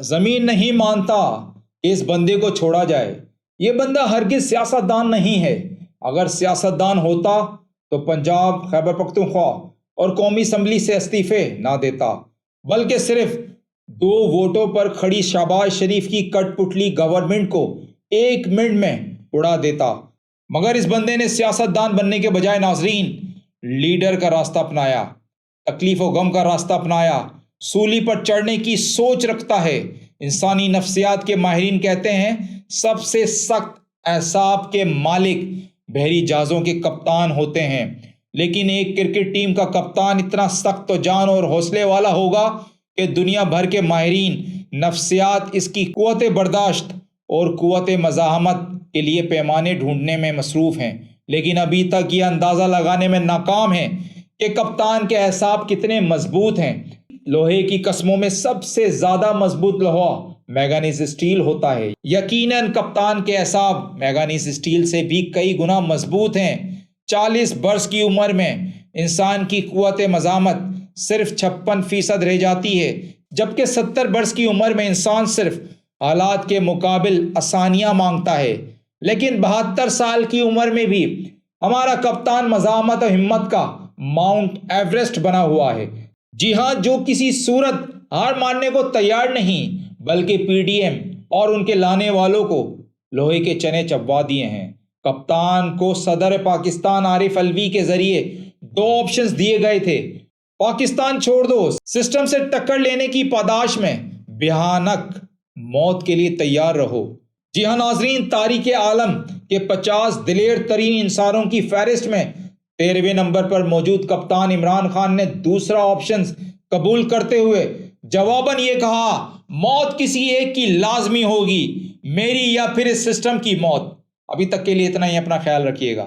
زمین نہیں مانتا کہ اس بندے کو چھوڑا جائے۔ یہ بندہ ہرگز سیاستدان نہیں ہے۔ اگر سیاستدان ہوتا تو پنجاب، خیبر پختونخوا اور قومی اسمبلی سے استعفے نہ دیتا، بلکہ صرف 2 ووٹوں پر کھڑی شہباز شریف کی کٹ پتلی گورنمنٹ کو 1 منٹ میں اڑا دیتا۔ مگر اس بندے نے سیاستدان بننے کے بجائے ناظرین لیڈر کا راستہ اپنایا، تکلیف و غم کا راستہ اپنایا، سولی پر چڑھنے کی سوچ رکھتا ہے۔ انسانی نفسیات کے ماہرین کہتے ہیں سب سے سخت اعصاب کے مالک بحری جہازوں کے کپتان ہوتے ہیں، لیکن ایک کرکٹ ٹیم کا کپتان اتنا سخت و جان اور حوصلے والا ہوگا کہ دنیا بھر کے ماہرین نفسیات اس کی قوت برداشت اور قوت مزاحمت کے لیے پیمانے ڈھونڈنے میں مصروف ہیں، لیکن ابھی تک یہ اندازہ لگانے میں ناکام ہیں کہ کپتان کے اعصاب کتنے مضبوط ہیں۔ لوہے کی قسموں میں سب سے زیادہ مضبوط لوہا مینگنیز اسٹیل ہوتا ہے۔ یقیناً کپتان کے اعصاب مینگنیز اسٹیل سے بھی کئی گنا مضبوط ہیں۔ 40 برس کی عمر میں انسان کی قوت مزاحمت صرف 56% رہ جاتی ہے، جبکہ 70 برس کی عمر میں انسان صرف حالات کے مقابل آسانیاں مانگتا ہے۔ لیکن 72 سال کی عمر میں بھی ہمارا کپتان مزاحمت و ہمت کا ماؤنٹ ایوریسٹ بنا ہوا ہے۔ جی ہاں، جو کسی صورت ہار ماننے کو تیار نہیں، بلکہ پی ڈی ایم اور ان کے لانے والوں کو لوہے کے چنے چبوا دیے ہیں۔ کپتان کو صدر پاکستان عارف الوی کے ذریعے 2 آپشنز دیے گئے تھے: پاکستان چھوڑ دو، سسٹم سے ٹکر لینے کی پاداش میں بھیانک موت کے لیے تیار رہو۔ جی ہاں ناظرین، تاریخ عالم کے 50 دلیر ترین انسانوں کی فہرست میں 13ویں نمبر پر موجود کپتان عمران خان نے دوسرا آپشن قبول کرتے ہوئے جواباً یہ کہا: موت کسی ایک کی لازمی ہوگی، میری یا پھر اس سسٹم کی موت۔ ابھی تک کے لیے اتنا ہی، اپنا خیال رکھیے گا۔